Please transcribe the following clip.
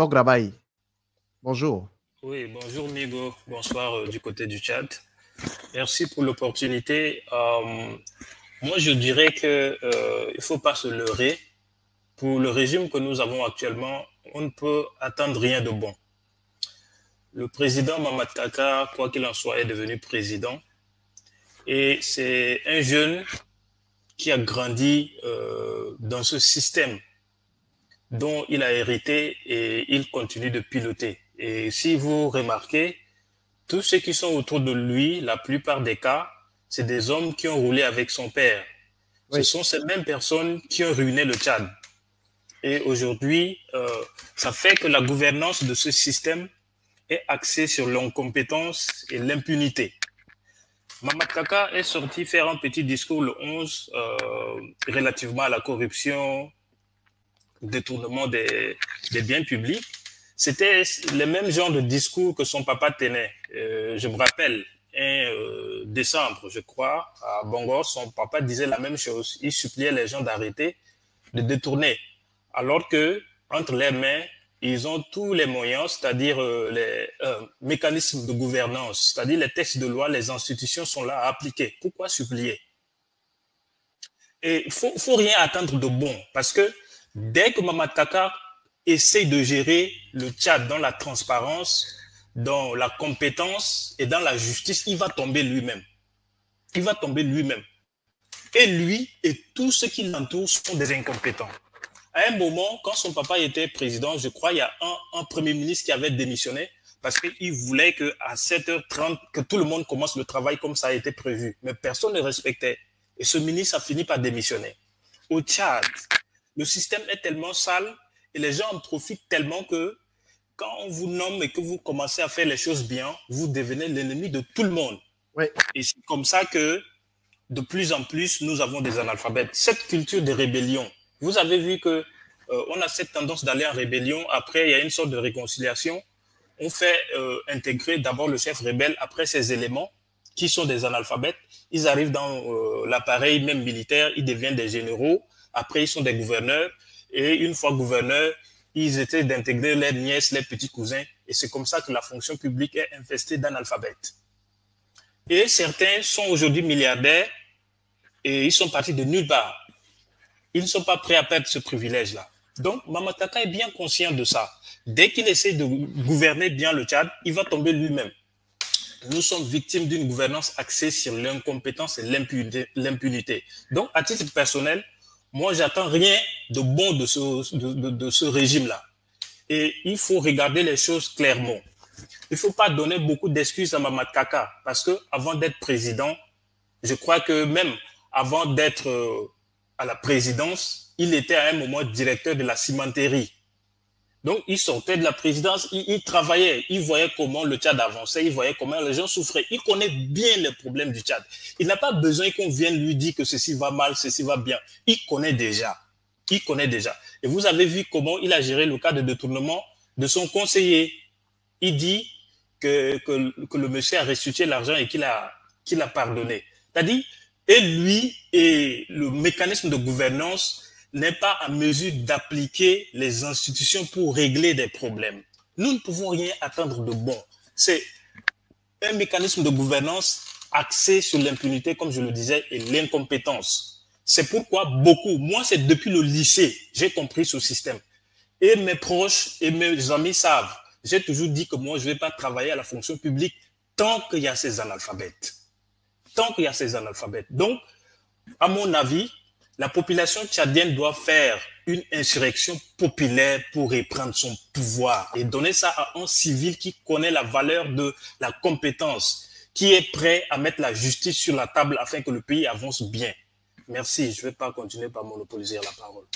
Tograbaï. Bonjour. Oui, bonjour Migo, bonsoir du côté du Tchad. Merci pour l'opportunité. Moi, je dirais que il faut pas se leurrer. Pour le régime que nous avons actuellement, on ne peut attendre rien de bon. Le président Mamad Kaka, quoi qu'il en soit, est devenu président. Et c'est un jeune qui a grandi dans ce système dont il a hérité et il continue de piloter. Et si vous remarquez, tous ceux qui sont autour de lui, la plupart des cas, c'est des hommes qui ont roulé avec son père. Oui. Ce sont ces mêmes personnes qui ont ruiné le Tchad. Et aujourd'hui, ça fait que la gouvernance de ce système est axée sur l'incompétence et l'impunité. Mamad Kaka est sorti faire un petit discours le 11 relativement à la corruption, détournement des biens publics. C'était le même genre de discours que son papa tenait. Je me rappelle, décembre, je crois, à Bangor, son papa disait la même chose. Il suppliait les gens d'arrêter de détourner. Alors que, entre les mains, ils ont tous les moyens, c'est-à-dire les mécanismes de gouvernance, c'est-à-dire les textes de loi, les institutions sont là à appliquer. Pourquoi supplier? Et il faut rien attendre de bon, parce que dès que Mamad Kaka essaye de gérer le Tchad dans la transparence, dans la compétence et dans la justice, il va tomber lui-même. Il va tomber lui-même. Et lui et tous ceux qui l'entourent sont des incompétents. À un moment, quand son papa était président, je crois, il y a un premier ministre qui avait démissionné parce qu'il voulait qu'à 7h30, que tout le monde commence le travail comme ça a été prévu. Mais personne ne respectait. Et ce ministre a fini par démissionner. Au Tchad, le système est tellement sale et les gens en profitent tellement que quand on vous nomme et que vous commencez à faire les choses bien, vous devenez l'ennemi de tout le monde. Oui. Et c'est comme ça que de plus en plus, nous avons des analphabètes. Cette culture de rébellion, vous avez vu que on a cette tendance d'aller en rébellion. Après, il y a une sorte de réconciliation. On fait intégrer d'abord le chef rebelle après ces éléments qui sont des analphabètes. Ils arrivent dans l'appareil même militaire, ils deviennent des généraux. Après, ils sont des gouverneurs. Et une fois gouverneurs, ils étaient d'intégrer leurs nièces, leurs petits cousins. Et c'est comme ça que la fonction publique est infestée d'analphabètes. Et certains sont aujourd'hui milliardaires et ils sont partis de nulle part. Ils ne sont pas prêts à perdre ce privilège-là. Donc, Mamad Kaka est bien conscient de ça. Dès qu'il essaie de gouverner bien le Tchad, il va tomber lui-même. Nous sommes victimes d'une gouvernance axée sur l'incompétence et l'impunité. Donc, à titre personnel, moi, j'attends rien de bon de ce régime-là. Et il faut regarder les choses clairement. Il ne faut pas donner beaucoup d'excuses à Mamad Kaka, parce qu'avant d'être président, je crois que même avant d'être à la présidence, il était à un moment directeur de la cimenterie. Donc, il sortait de la présidence, il travaillait, il voyait comment le Tchad avançait, il voyait comment les gens souffraient. Il connaît bien les problèmes du Tchad. Il n'a pas besoin qu'on vienne lui dire que ceci va mal, ceci va bien. Il connaît déjà. Il connaît déjà. Et vous avez vu comment il a géré le cas de détournement de son conseiller. Il dit que le monsieur a restitué l'argent et qu'il a pardonné. C'est-à-dire, et lui et le mécanisme de gouvernance n'est pas en mesure d'appliquer les institutions pour régler des problèmes. Nous ne pouvons rien attendre de bon. C'est un mécanisme de gouvernance axé sur l'impunité, comme je le disais, et l'incompétence. C'est pourquoi beaucoup, moi c'est depuis le lycée, j'ai compris ce système. Et mes proches et mes amis savent. J'ai toujours dit que moi je ne vais pas travailler à la fonction publique tant qu'il y a ces analphabètes. Tant qu'il y a ces analphabètes. Donc, à mon avis, la population tchadienne doit faire une insurrection populaire pour reprendre son pouvoir et donner ça à un civil qui connaît la valeur de la compétence, qui est prêt à mettre la justice sur la table afin que le pays avance bien. Merci, je ne vais pas continuer par monopoliser la parole.